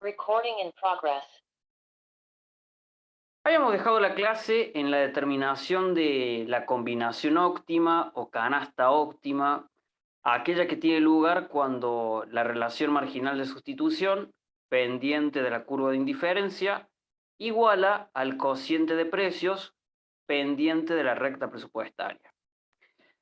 Recording in progress. Habíamos dejado la clase en la determinación de la combinación óptima o canasta óptima, aquella que tiene lugar cuando la relación marginal de sustitución, pendiente de la curva de indiferencia, iguala al cociente de precios, pendiente de la recta presupuestaria.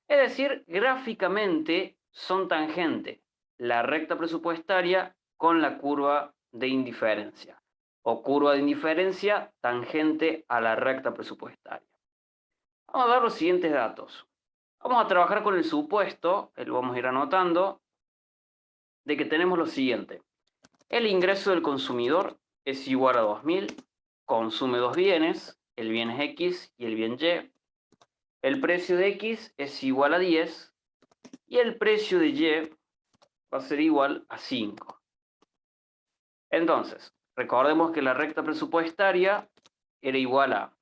Es decir, gráficamente son tangente la recta presupuestaria con la curva de indiferencia, o curva de indiferencia tangente a la recta presupuestaria. Vamos a ver los siguientes datos. Vamos a trabajar con el supuesto, lo vamos a ir anotando, de que tenemos lo siguiente. El ingreso del consumidor es igual a 2.000, consume dos bienes, el bien es X y el bien Y. El precio de X es igual a 10 y el precio de Y va a ser igual a 5. Entonces, recordemos que la recta presupuestaria era igual a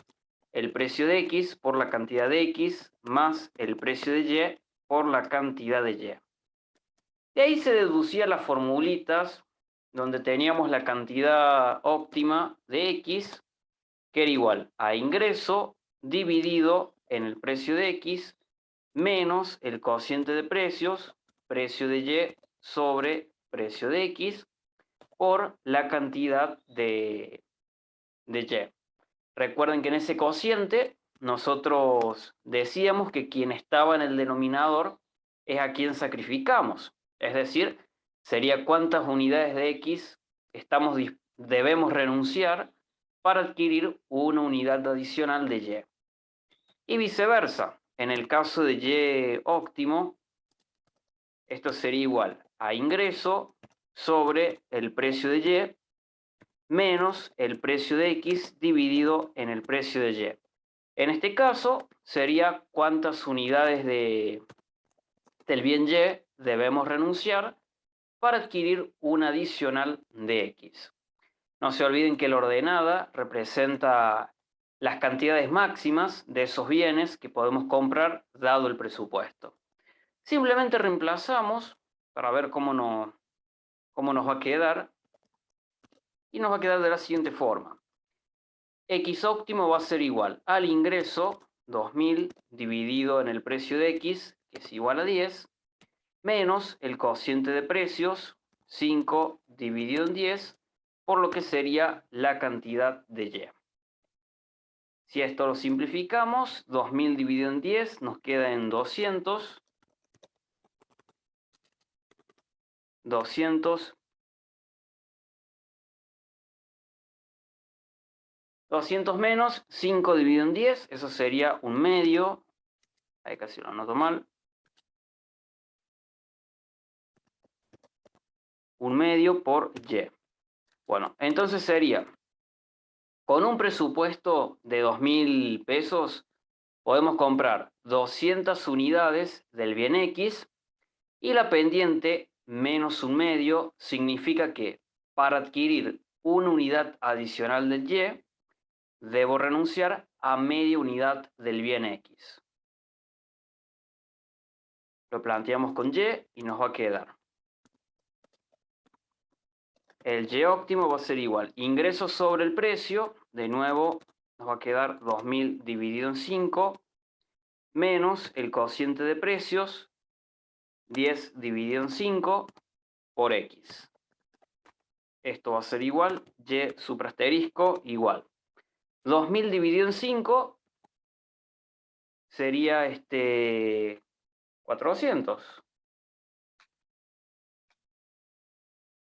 el precio de X por la cantidad de X más el precio de Y por la cantidad de Y. De ahí se deducía las formulitas donde teníamos la cantidad óptima de X, que era igual a ingreso dividido en el precio de X menos el cociente de precios, precio de Y sobre precio de X, por la cantidad de Y. Recuerden que en ese cociente nosotros decíamos que quien estaba en el denominador es a quien sacrificamos. Es decir, sería cuántas unidades de X debemos renunciar para adquirir una unidad adicional de Y. Y viceversa, en el caso de Y óptimo, esto sería igual a ingreso sobre el precio de Y menos el precio de X dividido en el precio de Y. En este caso, sería cuántas unidades del bien Y debemos renunciar para adquirir una adicional de X. No se olviden que la ordenada representa las cantidades máximas de esos bienes que podemos comprar dado el presupuesto. Simplemente reemplazamos para ver cómo nos va a quedar, y nos va a quedar de la siguiente forma. X óptimo va a ser igual al ingreso, 2.000 dividido en el precio de X, que es igual a 10, menos el cociente de precios, 5 dividido en 10, por lo que sería la cantidad de Y. Si esto lo simplificamos, 2.000 dividido en 10 nos queda en 200. 200 menos 5 dividido en 10, eso sería un medio. Ahí casi lo anoto mal. Un medio por Y. Bueno, entonces sería, con un presupuesto de 2.000 pesos, podemos comprar 200 unidades del bien X, y la pendiente menos un medio significa que para adquirir una unidad adicional del Y, debo renunciar a media unidad del bien X. Lo planteamos con Y y nos va a quedar. El Y óptimo va a ser igual. Ingreso sobre el precio, de nuevo nos va a quedar 2.000 dividido en 5, menos el cociente de precios, 10 dividido en 5, por X. Esto va a ser igual, Y suprasterisco igual. 2.000 dividido en 5 sería 400.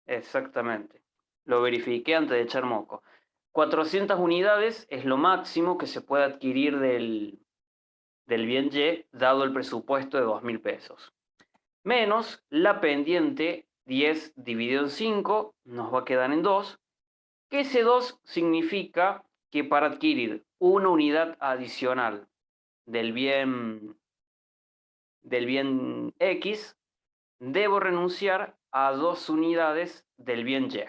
Exactamente. Lo verifiqué antes de echar moco. 400 unidades es lo máximo que se puede adquirir del bien Y, dado el presupuesto de 2.000 pesos. Menos la pendiente 10 dividido en 5, nos va a quedar en 2, que ese 2 significa que para adquirir una unidad adicional del bien X, debo renunciar a 2 unidades del bien Y.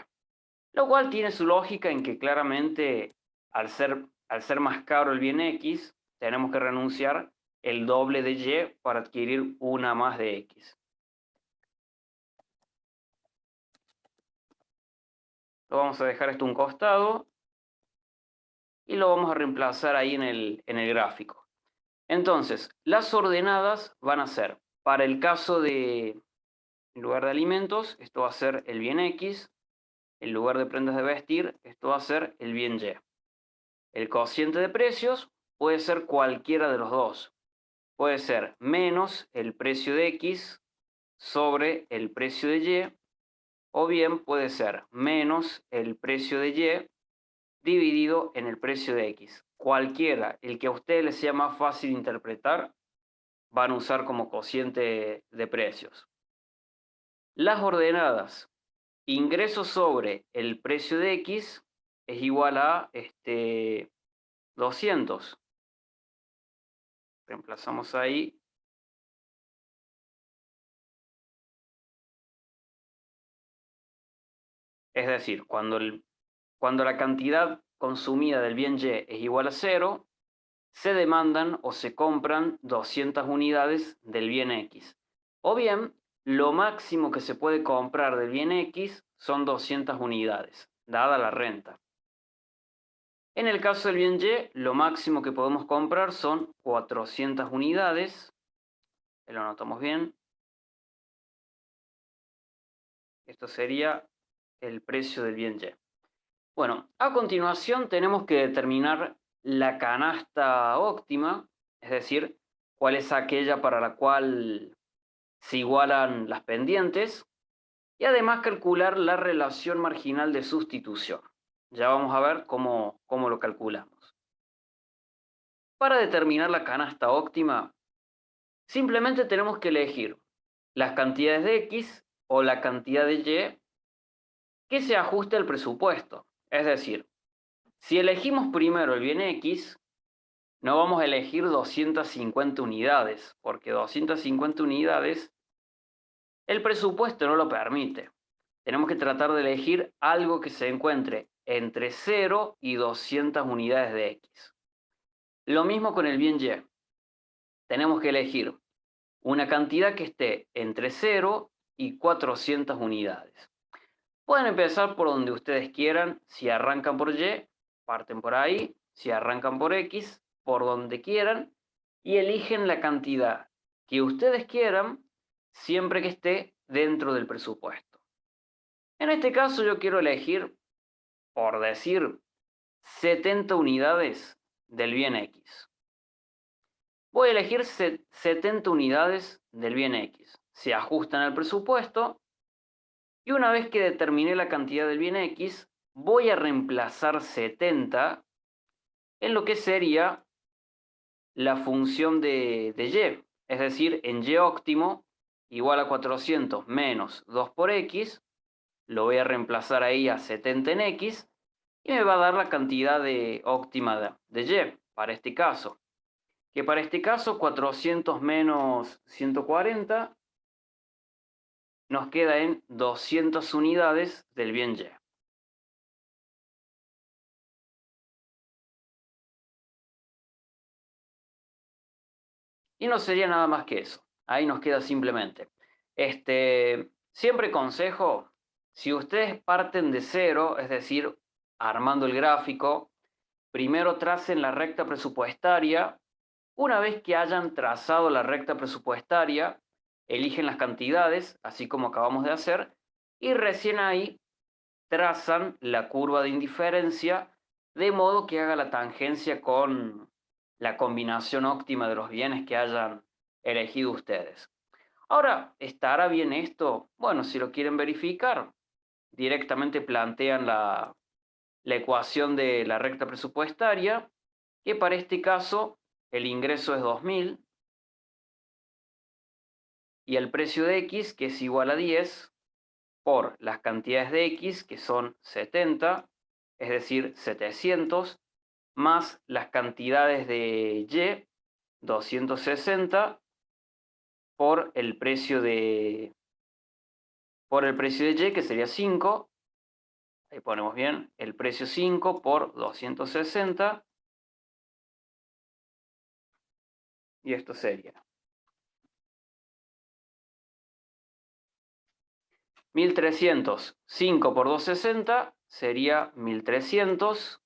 Lo cual tiene su lógica en que claramente al ser más caro el bien X, tenemos que renunciar el doble de Y para adquirir una más de X. Lo vamos a dejar esto a un costado y lo vamos a reemplazar ahí en el gráfico. Entonces, las ordenadas van a ser, para el caso de, en lugar de alimentos, esto va a ser el bien X, en lugar de prendas de vestir, esto va a ser el bien Y. El cociente de precios puede ser cualquiera de los dos. Puede ser menos el precio de X sobre el precio de Y, o bien puede ser menos el precio de Y dividido en el precio de X. Cualquiera, el que a ustedes les sea más fácil interpretar, van a usar como cociente de precios. Las ordenadas, ingreso sobre el precio de X es igual a 200. Reemplazamos ahí. Es decir, cuando la cantidad consumida del bien Y es igual a 0, se demandan o se compran 200 unidades del bien X. O bien, lo máximo que se puede comprar del bien X son 200 unidades, dada la renta. En el caso del bien Y, lo máximo que podemos comprar son 400 unidades. Lo anotamos bien. Esto sería el precio del bien Y. Bueno, a continuación tenemos que determinar la canasta óptima, es decir, cuál es aquella para la cual se igualan las pendientes, y además calcular la relación marginal de sustitución. Ya vamos a ver cómo lo calculamos. Para determinar la canasta óptima, simplemente tenemos que elegir las cantidades de X o la cantidad de Y que se ajuste al presupuesto. Es decir, si elegimos primero el bien X, no vamos a elegir 250 unidades, porque 250 unidades el presupuesto no lo permite. Tenemos que tratar de elegir algo que se encuentre entre 0 y 200 unidades de X. Lo mismo con el bien Y. Tenemos que elegir una cantidad que esté entre 0 y 400 unidades. Pueden empezar por donde ustedes quieran. Si arrancan por Y, parten por ahí. Si arrancan por X, por donde quieran. Y eligen la cantidad que ustedes quieran, siempre que esté dentro del presupuesto. En este caso yo quiero elegir, por decir, 70 unidades del bien X. Voy a elegir 70 unidades del bien X. Se ajustan al presupuesto. Y una vez que determiné la cantidad del bien X, voy a reemplazar 70 en lo que sería la función de Y. Es decir, en Y óptimo igual a 400 menos 2 por X. Lo voy a reemplazar ahí a 70 en X. Y me va a dar la cantidad óptima de Y para este caso. Que para este caso 400 menos 140 nos queda en 200 unidades del bien Y. Y no sería nada más que eso. Ahí nos queda simplemente. Siempre consejo, si ustedes parten de cero, es decir, armando el gráfico, primero tracen la recta presupuestaria. Una vez que hayan trazado la recta presupuestaria, eligen las cantidades, así como acabamos de hacer, y recién ahí trazan la curva de indiferencia, de modo que haga la tangencia con la combinación óptima de los bienes que hayan elegido ustedes. Ahora, ¿estará bien esto? Bueno, si lo quieren verificar, directamente plantean la ecuación de la recta presupuestaria, que para este caso el ingreso es 2000 y el precio de X, que es igual a 10, por las cantidades de X, que son 70, es decir, 700, más las cantidades de Y, 260, por el precio de Y, que sería 5. Ahí ponemos bien, el precio 5 por 260. Y esto sería 1.300, 5 por 260 sería 1.300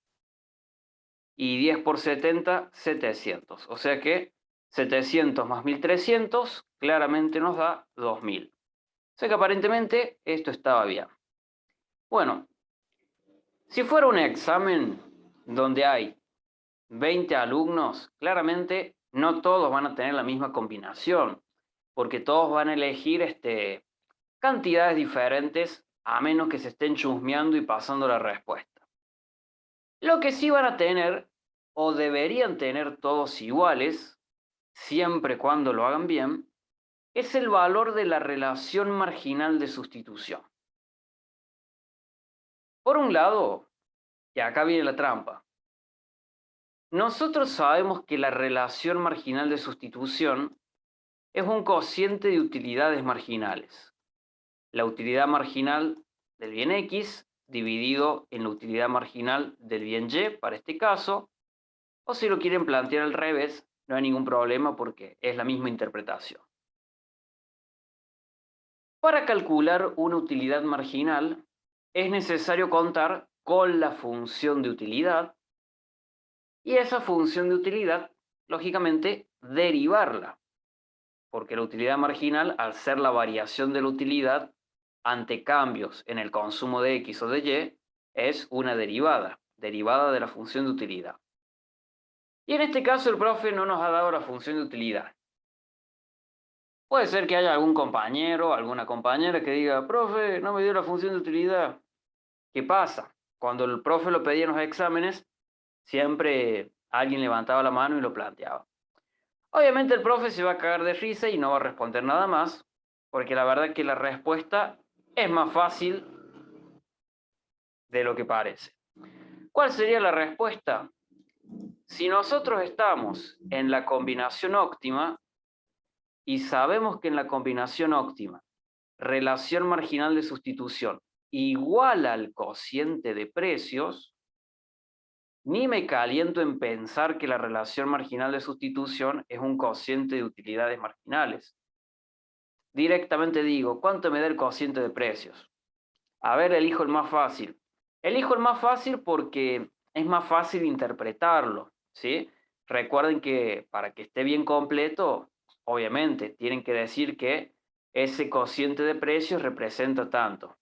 y 10 por 70, 700. O sea que 700 más 1.300 claramente nos da 2.000. O sea que aparentemente esto estaba bien. Bueno, si fuera un examen donde hay 20 alumnos, claramente no todos van a tener la misma combinación, porque todos van a elegir cantidades diferentes a menos que se estén chusmeando y pasando la respuesta. Lo que sí van a tener, o deberían tener todos iguales, siempre cuando lo hagan bien, es el valor de la relación marginal de sustitución. Por un lado, y acá viene la trampa, nosotros sabemos que la relación marginal de sustitución es un cociente de utilidades marginales. La utilidad marginal del bien X dividido en la utilidad marginal del bien Y, para este caso, o si lo quieren plantear al revés, no hay ningún problema porque es la misma interpretación. Para calcular una utilidad marginal, es necesario contar con la función de utilidad y esa función de utilidad, lógicamente, derivarla, porque la utilidad marginal, al ser la variación de la utilidad ante cambios en el consumo de X o de Y, es una derivada de la función de utilidad. Y en este caso el profe no nos ha dado la función de utilidad. Puede ser que haya algún compañero, alguna compañera que diga, profe, no me dio la función de utilidad. ¿Qué pasa? Cuando el profe lo pedía en los exámenes, siempre alguien levantaba la mano y lo planteaba. Obviamente el profe se va a cagar de risa y no va a responder nada más, porque la verdad que la respuesta es más fácil de lo que parece. ¿Cuál sería la respuesta? Si nosotros estamos en la combinación óptima y sabemos que en la combinación óptima, relación marginal de sustitución igual al cociente de precios, ni me caliento en pensar que la relación marginal de sustitución es un cociente de utilidades marginales. Directamente digo, ¿cuánto me da el cociente de precios? A ver, elijo el más fácil. Elijo el más fácil porque es más fácil interpretarlo, ¿sí? Recuerden que para que esté bien completo, obviamente, tienen que decir que ese cociente de precios representa tanto.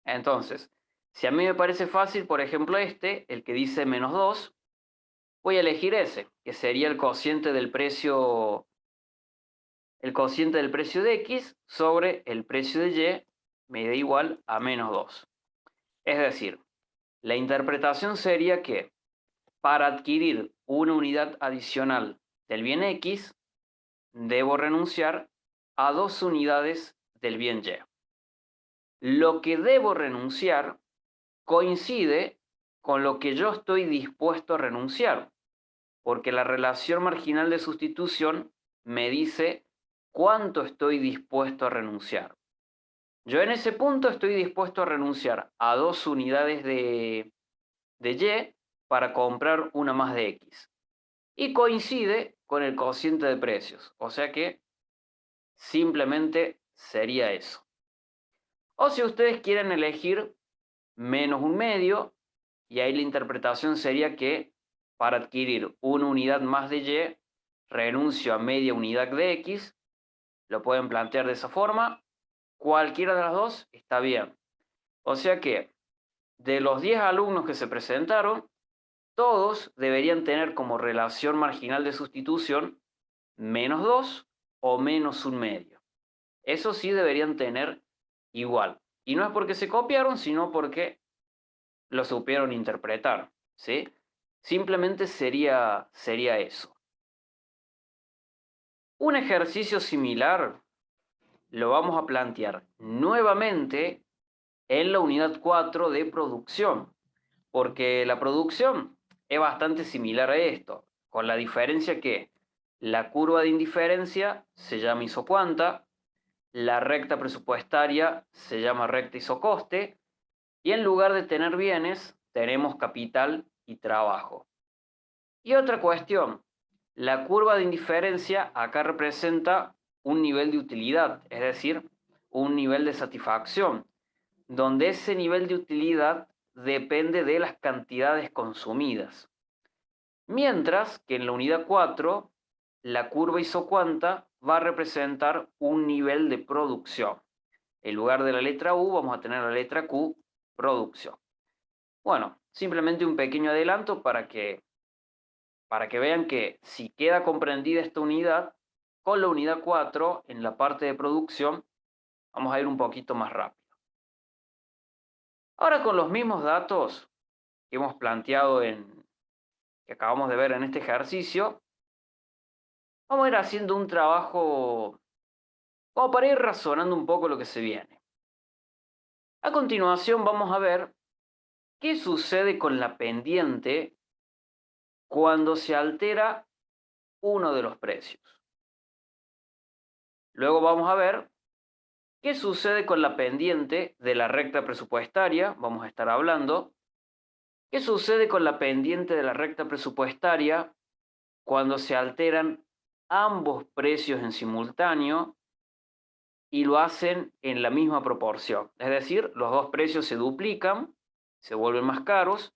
Entonces, si a mí me parece fácil, por ejemplo el que dice -2, voy a elegir ese, que sería el cociente del precio de X sobre el precio de Y me da igual a -2. Es decir, la interpretación sería que para adquirir una unidad adicional del bien X, debo renunciar a 2 unidades del bien Y. Lo que debo renunciar coincide con lo que yo estoy dispuesto a renunciar, porque la relación marginal de sustitución me dice cuánto estoy dispuesto a renunciar. Yo en ese punto estoy dispuesto a renunciar a 2 unidades de Y para comprar una más de X. Y coincide con el cociente de precios, o sea que simplemente sería eso. O si ustedes quieren elegir -1/2, y ahí la interpretación sería que para adquirir una unidad más de Y, renuncio a media unidad de X, lo pueden plantear de esa forma, cualquiera de las dos está bien. O sea que de los 10 alumnos que se presentaron, todos deberían tener como relación marginal de sustitución -2 o -1/2. Eso sí deberían tener igual. Y no es porque se copiaron, sino porque lo supieron interpretar, ¿sí? Simplemente sería eso. Un ejercicio similar lo vamos a plantear nuevamente en la unidad 4 de producción, porque la producción es bastante similar a esto, con la diferencia que la curva de indiferencia se llama isocuanta, la recta presupuestaria se llama recta isocoste, y en lugar de tener bienes, tenemos capital y trabajo. Y otra cuestión, la curva de indiferencia acá representa un nivel de utilidad, es decir, un nivel de satisfacción, donde ese nivel de utilidad depende de las cantidades consumidas. Mientras que en la unidad 4, la curva isocuanta va a representar un nivel de producción. En lugar de la letra U vamos a tener la letra Q, producción. Bueno, simplemente un pequeño adelanto para que vean que si queda comprendida esta unidad, con la unidad 4 en la parte de producción vamos a ir un poquito más rápido. Ahora con los mismos datos que hemos planteado que acabamos de ver en este ejercicio, vamos a ir haciendo un trabajo como para ir razonando un poco lo que se viene. A continuación vamos a ver qué sucede con la pendiente cuando se altera uno de los precios. Luego vamos a ver qué sucede con la pendiente de la recta presupuestaria, vamos a estar hablando. ¿Qué sucede con la pendiente de la recta presupuestaria cuando se alteran ambos precios en simultáneo y lo hacen en la misma proporción? Es decir, los dos precios se duplican, se vuelven más caros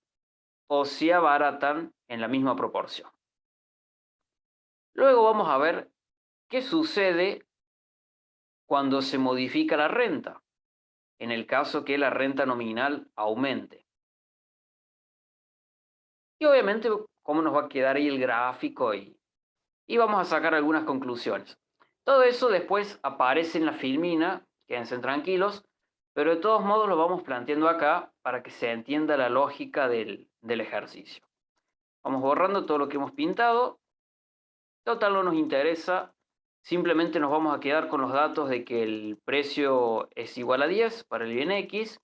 o se abaratan en la misma proporción. Luego vamos a ver qué sucede cuando se modifica la renta, en el caso que la renta nominal aumente. Y obviamente cómo nos va a quedar ahí el gráfico y vamos a sacar algunas conclusiones. Todo eso después aparece en la filmina, quédense tranquilos, pero de todos modos lo vamos planteando acá para que se entienda la lógica del ejercicio. Vamos borrando todo lo que hemos pintado. Total no nos interesa, simplemente nos vamos a quedar con los datos de que el precio es igual a 10 para el bien X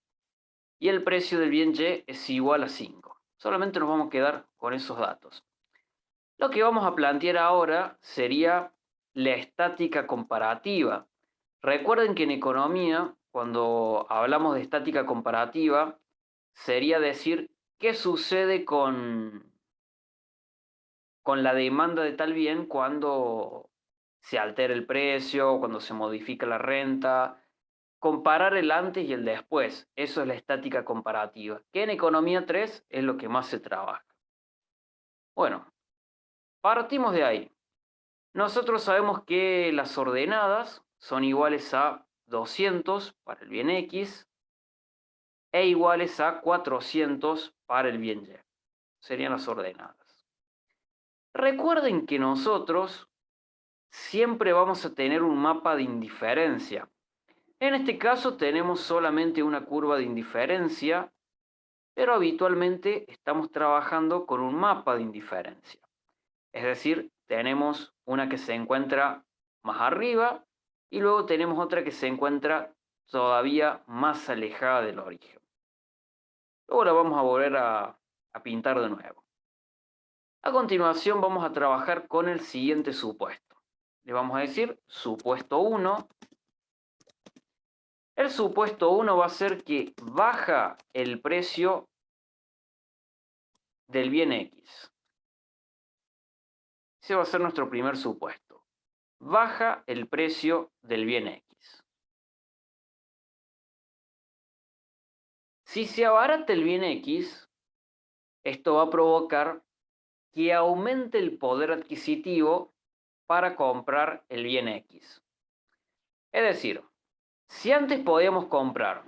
y el precio del bien Y es igual a 5. Solamente nos vamos a quedar con esos datos. Lo que vamos a plantear ahora sería la estática comparativa. Recuerden que en economía, cuando hablamos de estática comparativa, sería decir qué sucede con la demanda de tal bien cuando se altera el precio, cuando se modifica la renta. Comparar el antes y el después, eso es la estática comparativa, que en economía 3 es lo que más se trabaja. Bueno, partimos de ahí. Nosotros sabemos que las ordenadas son iguales a 200 para el bien X e iguales a 400 para el bien Y. Serían las ordenadas. Recuerden que nosotros siempre vamos a tener un mapa de indiferencia. En este caso tenemos solamente una curva de indiferencia, pero habitualmente estamos trabajando con un mapa de indiferencia. Es decir, tenemos una que se encuentra más arriba y luego tenemos otra que se encuentra todavía más alejada del origen. Luego la vamos a volver a pintar de nuevo. A continuación vamos a trabajar con el siguiente supuesto. Le vamos a decir supuesto 1. El supuesto 1 va a ser que baja el precio del bien X. Ese va a ser nuestro primer supuesto. Baja el precio del bien X. Si se abarata el bien X, esto va a provocar que aumente el poder adquisitivo para comprar el bien X. Es decir, si antes podíamos comprar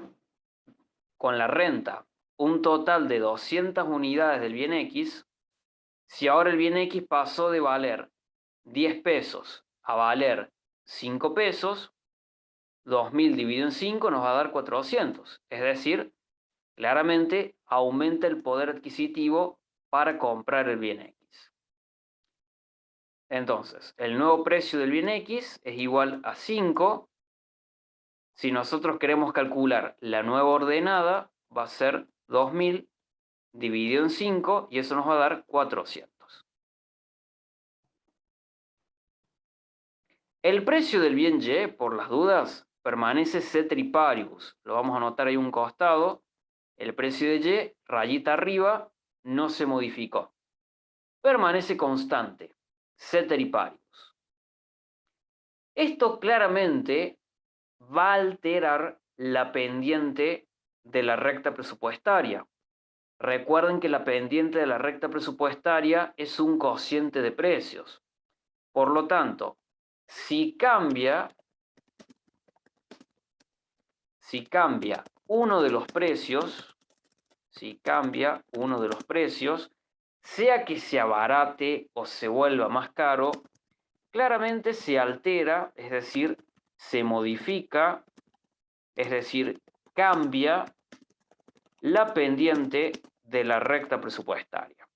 con la renta un total de 200 unidades del bien X, si ahora el bien X pasó de valer 10 pesos a valer 5 pesos, 2000 dividido en 5 nos va a dar 400. Es decir, claramente aumenta el poder adquisitivo para comprar el bien X. Entonces, el nuevo precio del bien X es igual a 5. Si nosotros queremos calcular la nueva ordenada, va a ser 2000 dividido en 5 y eso nos va a dar 400. El precio del bien Y, por las dudas, permanece ceteris paribus. Lo vamos a anotar ahí a un costado. El precio de Y, rayita arriba, no se modificó. Permanece constante, ceteris paribus. Esto claramente va a alterar la pendiente de la recta presupuestaria. Recuerden que la pendiente de la recta presupuestaria es un cociente de precios. Por lo tanto, si cambia uno de los precios, sea que se abarate o se vuelva más caro, claramente se altera, es decir, se modifica, es decir, cambia la pendiente de la recta presupuestaria.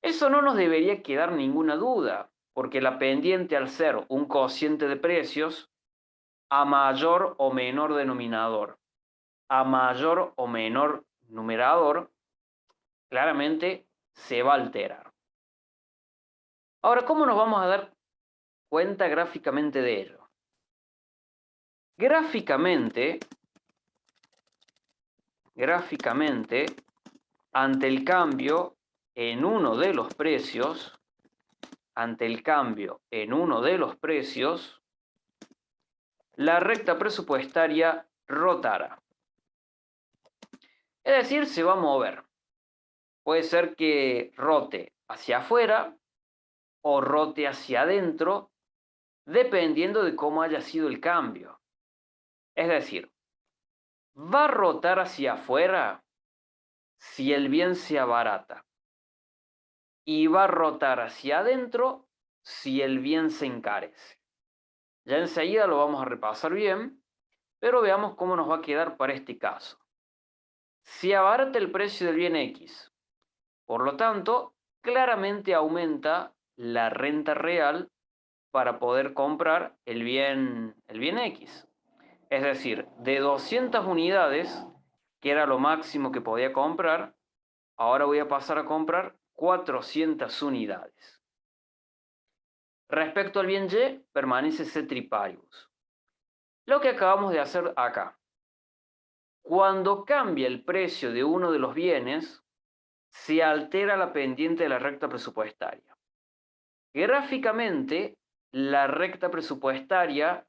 Eso no nos debería quedar ninguna duda, porque la pendiente, al ser un cociente de precios, a mayor o menor denominador, a mayor o menor numerador, claramente se va a alterar. Ahora, ¿cómo nos vamos a dar cuenta gráficamente de ello? Gráficamente, ante el cambio en uno de los precios, la recta presupuestaria rotará. Es decir, se va a mover. Puede ser que rote hacia afuera o rote hacia adentro, dependiendo de cómo haya sido el cambio. Es decir, va a rotar hacia afuera si el bien se abarata y va a rotar hacia adentro si el bien se encarece. Ya enseguida lo vamos a repasar bien, pero veamos cómo nos va a quedar para este caso. Si abarata el precio del bien X, por lo tanto, claramente aumenta la renta real para poder comprar el bien X. Es decir, de 200 unidades, que era lo máximo que podía comprar, ahora voy a pasar a comprar 400 unidades. Respecto al bien Y, permanece ceteris paribus. Lo que acabamos de hacer acá. Cuando cambia el precio de uno de los bienes, se altera la pendiente de la recta presupuestaria. Gráficamente, la recta presupuestaria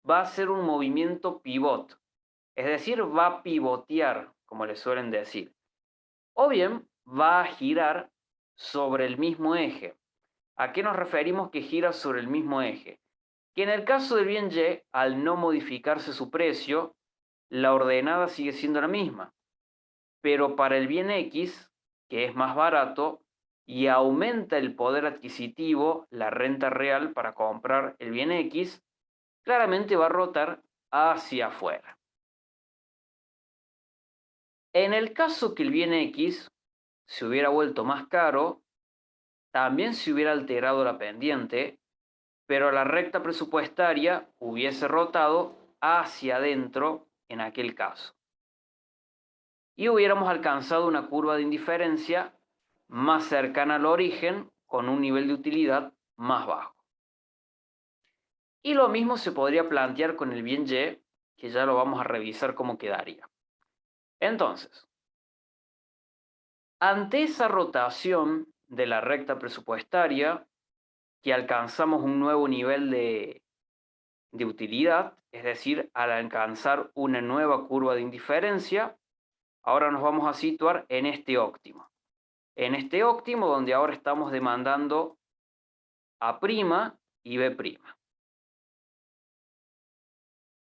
va a ser un movimiento pivot, es decir, va a pivotear, como le suelen decir, o bien va a girar sobre el mismo eje. ¿A qué nos referimos que gira sobre el mismo eje? Que en el caso del bien Y, al no modificarse su precio, la ordenada sigue siendo la misma, pero para el bien X, que es más barato, y aumenta el poder adquisitivo, la renta real para comprar el bien X, claramente va a rotar hacia afuera. En el caso que el bien X se hubiera vuelto más caro, también se hubiera alterado la pendiente, pero la recta presupuestaria hubiese rotado hacia adentro en aquel caso. Y hubiéramos alcanzado una curva de indiferencia más cercana al origen, con un nivel de utilidad más bajo. Y lo mismo se podría plantear con el bien Y, que ya lo vamos a revisar cómo quedaría. Entonces, ante esa rotación de la recta presupuestaria, que alcanzamos un nuevo nivel de utilidad, es decir, al alcanzar una nueva curva de indiferencia, ahora nos vamos a situar en este óptimo. En este óptimo donde ahora estamos demandando A' y B'.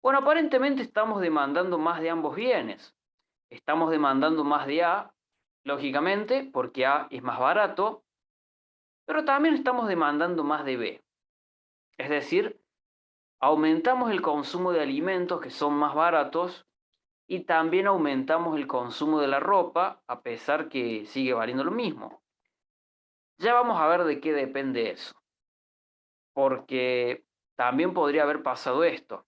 Bueno, aparentemente estamos demandando más de ambos bienes. Estamos demandando más de A, lógicamente, porque A es más barato, pero también estamos demandando más de B. Es decir, aumentamos el consumo de alimentos que son más baratos y también aumentamos el consumo de la ropa, a pesar que sigue valiendo lo mismo. Ya vamos a ver de qué depende eso, porque también podría haber pasado esto.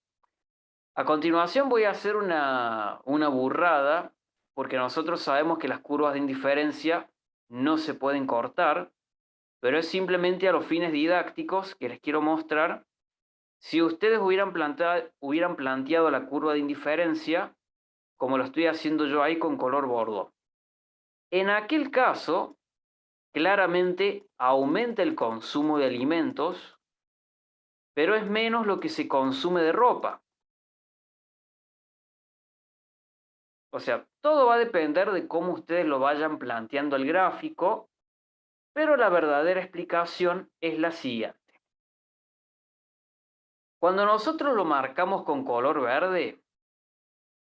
A continuación voy a hacer una burrada, porque nosotros sabemos que las curvas de indiferencia no se pueden cortar, pero es simplemente a los fines didácticos que les quiero mostrar. Si ustedes hubieran planteado la curva de indiferencia, como lo estoy haciendo yo ahí con color bordeaux. En aquel caso, claramente aumenta el consumo de alimentos, pero es menos lo que se consume de ropa. O sea, todo va a depender de cómo ustedes lo vayan planteando el gráfico, pero la verdadera explicación es la siguiente. Cuando nosotros lo marcamos con color verde,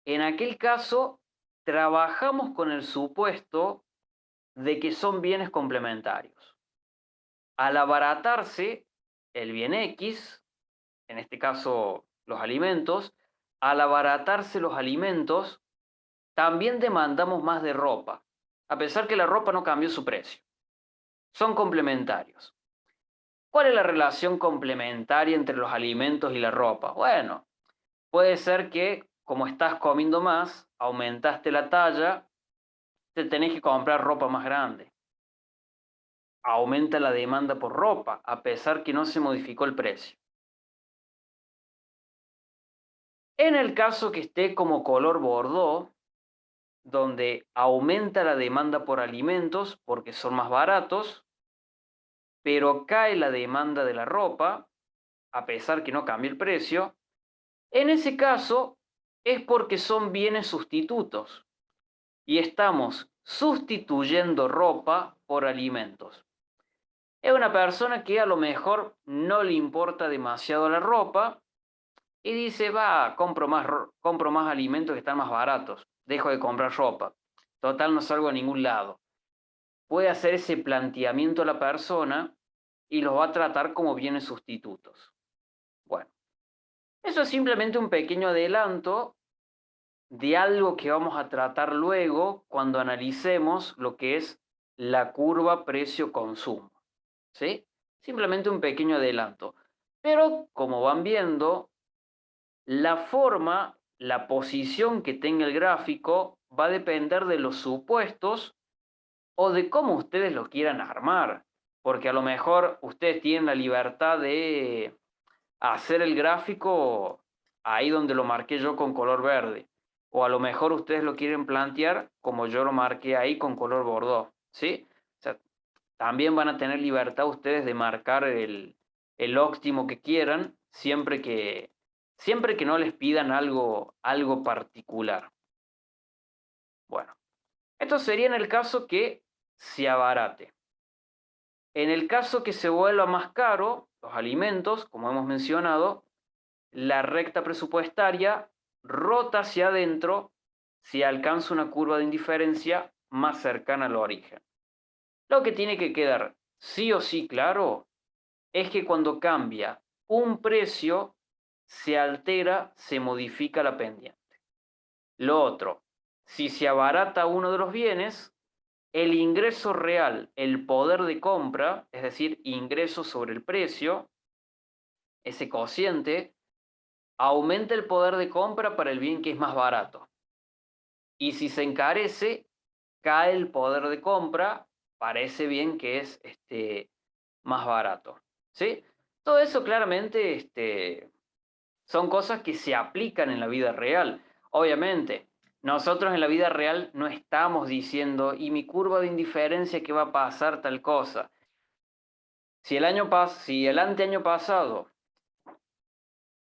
en aquel caso trabajamos con el supuesto de que son bienes complementarios. Al abaratarse el bien X, en este caso los alimentos, al abaratarse los alimentos, también demandamos más de ropa, a pesar que la ropa no cambió su precio. Son complementarios. ¿Cuál es la relación complementaria entre los alimentos y la ropa? Bueno, puede ser que como estás comiendo más, aumentaste la talla, te tenés que comprar ropa más grande. Aumenta la demanda por ropa, a pesar que no se modificó el precio. En el caso que esté como color bordó, donde aumenta la demanda por alimentos porque son más baratos, pero cae la demanda de la ropa, a pesar que no cambie el precio, en ese caso es porque son bienes sustitutos y estamos sustituyendo ropa por alimentos. Es una persona que a lo mejor no le importa demasiado la ropa y dice, va, compro más alimentos que están más baratos, dejo de comprar ropa, total no salgo a ningún lado. Puede hacer ese planteamiento a la persona y los va a tratar como bienes sustitutos. Bueno, eso es simplemente un pequeño adelanto de algo que vamos a tratar luego cuando analicemos lo que es la curva precio-consumo. ¿Sí? Simplemente un pequeño adelanto. Pero, como van viendo, la forma, la posición que tenga el gráfico va a depender de los supuestos o de cómo ustedes lo quieran armar. Porque a lo mejor ustedes tienen la libertad de hacer el gráfico ahí donde lo marqué yo con color verde. O a lo mejor ustedes lo quieren plantear como yo lo marqué ahí con color bordó. ¿Sí? O sea, también van a tener libertad ustedes de marcar el óptimo que quieran, siempre que no les pidan algo particular. Bueno, esto sería en el caso que se abarate. En el caso que se vuelva más caro, los alimentos, como hemos mencionado, la recta presupuestaria rota hacia adentro si alcanza una curva de indiferencia más cercana al origen. Lo que tiene que quedar sí o sí claro es que cuando cambia un precio, se altera, se modifica la pendiente. Lo otro, si se abarata uno de los bienes, el ingreso real, el poder de compra, es decir, ingreso sobre el precio, ese cociente, aumenta el poder de compra para el bien que es más barato. Y si se encarece, cae el poder de compra para ese bien que es más barato. ¿Sí? Todo eso claramente son cosas que se aplican en la vida real. Obviamente, nosotros en la vida real no estamos diciendo, y mi curva de indiferencia que va a pasar tal cosa. Si el anteaño pasado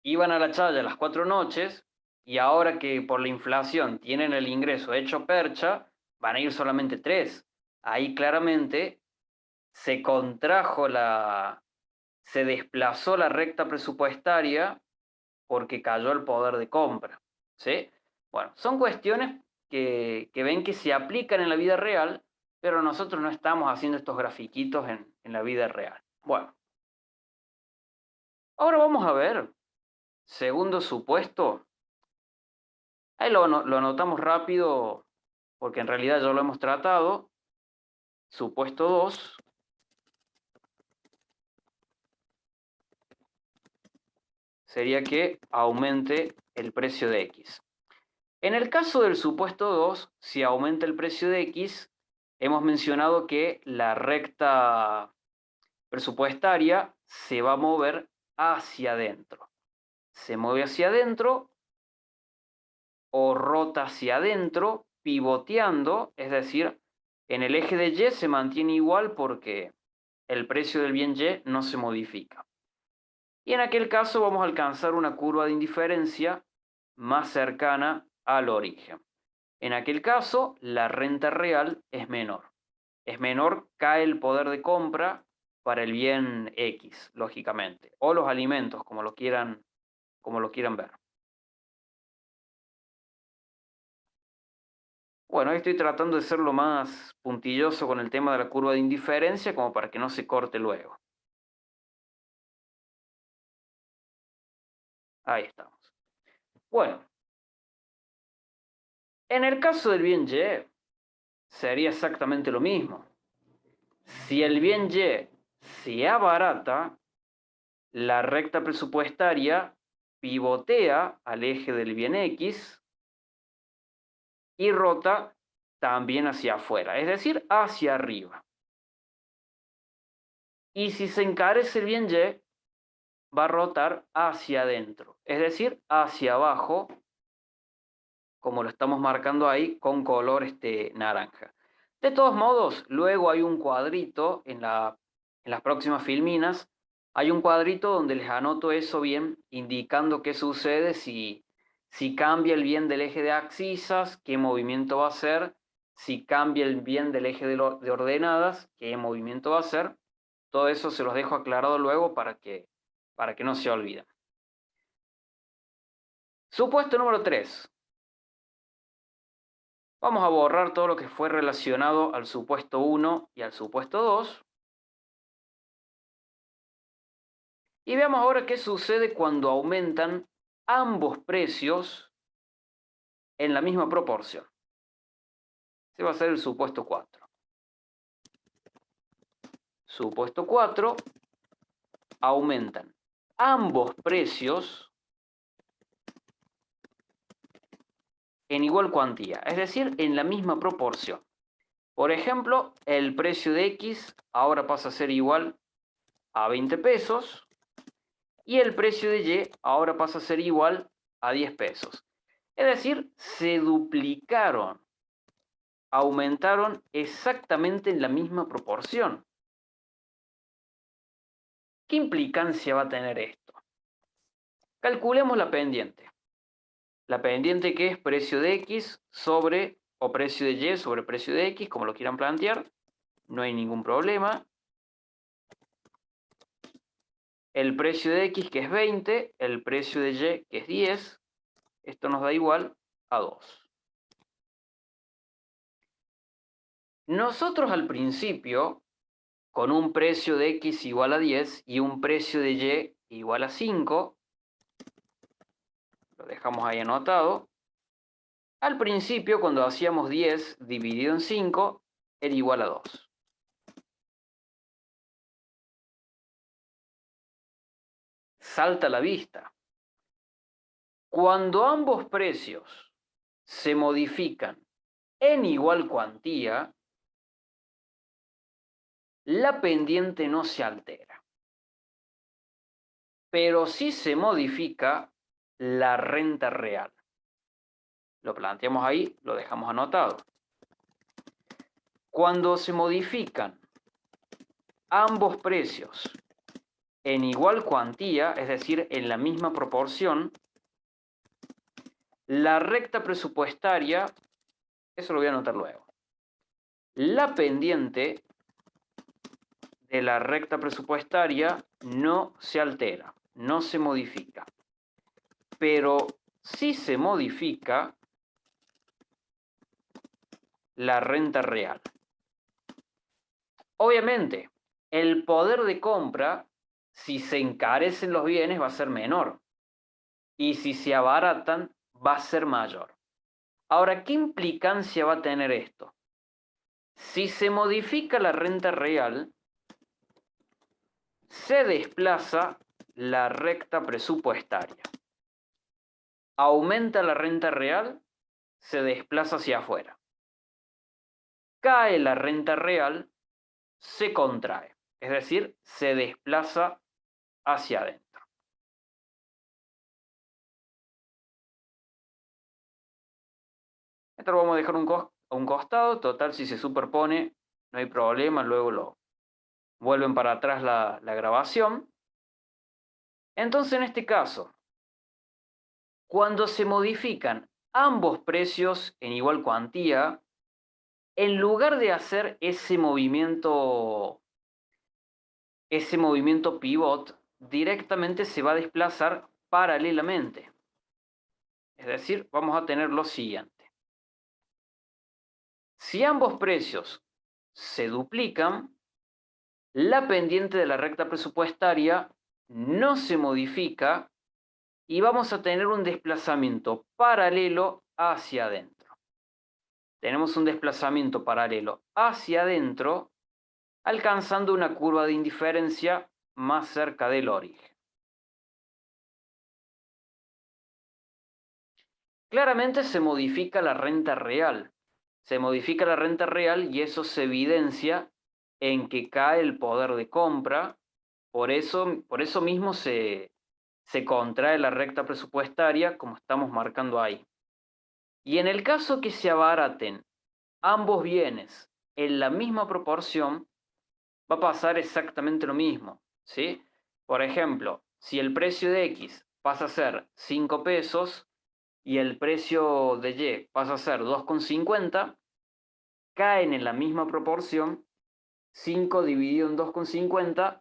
iban a la chaya las 4 noches y ahora que por la inflación tienen el ingreso hecho percha, van a ir solamente 3. Ahí claramente se se desplazó la recta presupuestaria porque cayó el poder de compra. ¿Sí? Bueno, son cuestiones que ven que se aplican en la vida real, pero nosotros no estamos haciendo estos grafiquitos en la vida real. Bueno, ahora vamos a ver, segundo supuesto, ahí lo anotamos rápido porque en realidad ya lo hemos tratado. Supuesto 2 sería que aumente el precio de X. En el caso del supuesto 2, si aumenta el precio de X, hemos mencionado que la recta presupuestaria se va a mover hacia adentro. Se mueve hacia adentro o rota hacia adentro, pivoteando, es decir, en el eje de Y se mantiene igual porque el precio del bien Y no se modifica. Y en aquel caso vamos a alcanzar una curva de indiferencia más cercana al origen. En aquel caso, la renta real es menor. Es menor, cae el poder de compra para el bien X, lógicamente, o los alimentos, como lo quieran ver. Bueno, ahí estoy tratando de ser lo más puntilloso con el tema de la curva de indiferencia, como para que no se corte luego. Ahí estamos. Bueno, en el caso del bien Y, sería exactamente lo mismo. Si el bien Y se abarata, la recta presupuestaria pivotea al eje del bien X y rota también hacia afuera, es decir, hacia arriba. Y si se encarece el bien Y, va a rotar hacia adentro, es decir, hacia abajo, como lo estamos marcando ahí con color naranja. De todos modos, luego hay un cuadrito en las próximas filminas, hay un cuadrito donde les anoto eso bien, indicando qué sucede si cambia el bien del eje de abscisas, qué movimiento va a hacer, si cambia el bien del eje de ordenadas, qué movimiento va a hacer. Todo eso se los dejo aclarado luego para que no se olviden. Supuesto número 3. Vamos a borrar todo lo que fue relacionado al supuesto 1 y al supuesto 2. Y veamos ahora qué sucede cuando aumentan ambos precios en la misma proporción. Ese va a ser el supuesto 4. Supuesto 4, aumentan ambos precios en igual cuantía, es decir, en la misma proporción. Por ejemplo, el precio de X ahora pasa a ser igual a 20 pesos y el precio de Y ahora pasa a ser igual a 10 pesos. Es decir, se duplicaron, aumentaron exactamente en la misma proporción. ¿Qué implicancia va a tener esto? Calculemos la pendiente. La pendiente que es precio de X sobre, o precio de Y sobre precio de X, como lo quieran plantear, no hay ningún problema. El precio de X que es 20, el precio de Y que es 10, esto nos da igual a 2. Nosotros al principio, con un precio de X igual a 10 y un precio de Y igual a 5, lo dejamos ahí anotado. Al principio, cuando hacíamos 10 dividido en 5, era igual a 2. Salta a la vista. Cuando ambos precios se modifican en igual cuantía, la pendiente no se altera, pero sí se modifica la renta real. Lo planteamos ahí, lo dejamos anotado. Cuando se modifican ambos precios en igual cuantía, es decir, en la misma proporción, la recta presupuestaria, eso lo voy a anotar luego, la pendiente de la recta presupuestaria no se altera, no se modifica, pero sí se modifica la renta real. Obviamente, el poder de compra, si se encarecen los bienes, va a ser menor, y si se abaratan, va a ser mayor. Ahora, ¿qué implicancia va a tener esto? Si se modifica la renta real, se desplaza la recta presupuestaria. Aumenta la renta real, se desplaza hacia afuera. Cae la renta real, se contrae, es decir, se desplaza hacia adentro. Esto lo vamos a dejar a un costado, total si se superpone no hay problema, luego lo vuelven para atrás la grabación. Entonces en este caso, cuando se modifican ambos precios en igual cuantía, en lugar de hacer ese movimiento pivot, directamente se va a desplazar paralelamente. Es decir, vamos a tener lo siguiente. Si ambos precios se duplican, la pendiente de la recta presupuestaria no se modifica y vamos a tener un desplazamiento paralelo hacia adentro. Tenemos un desplazamiento paralelo hacia adentro, alcanzando una curva de indiferencia más cerca del origen. Claramente se modifica la renta real. Se modifica la renta real y eso se evidencia en que cae el poder de compra. Por eso mismo se contrae la recta presupuestaria, como estamos marcando ahí. Y en el caso que se abaraten ambos bienes en la misma proporción, va a pasar exactamente lo mismo, ¿sí? Por ejemplo, si el precio de X pasa a ser 5 pesos y el precio de Y pasa a ser 2,50, caen en la misma proporción. 5 dividido en 2,50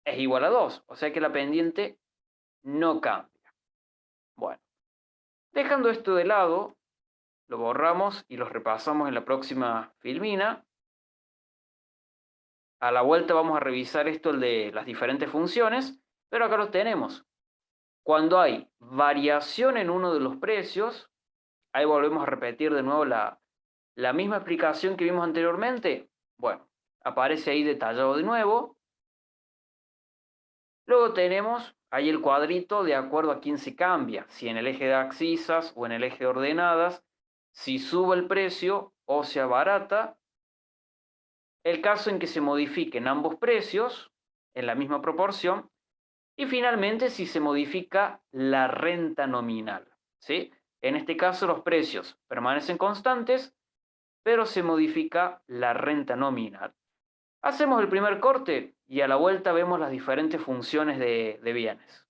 es igual a 2, o sea que la pendiente no cambia. Bueno, dejando esto de lado, lo borramos y lo repasamos en la próxima filmina. A la vuelta vamos a revisar esto, el de las diferentes funciones, pero acá lo tenemos. Cuando hay variación en uno de los precios, ahí volvemos a repetir de nuevo la misma explicación que vimos anteriormente. Bueno, aparece ahí detallado de nuevo. Luego tenemos ahí el cuadrito de acuerdo a quién se cambia, si en el eje de abscisas o en el eje de ordenadas, si sube el precio o se abarata, el caso en que se modifiquen ambos precios en la misma proporción y finalmente si se modifica la renta nominal, ¿sí? En este caso los precios permanecen constantes, pero se modifica la renta nominal. Hacemos el primer corte y a la vuelta vemos las diferentes funciones de bienes.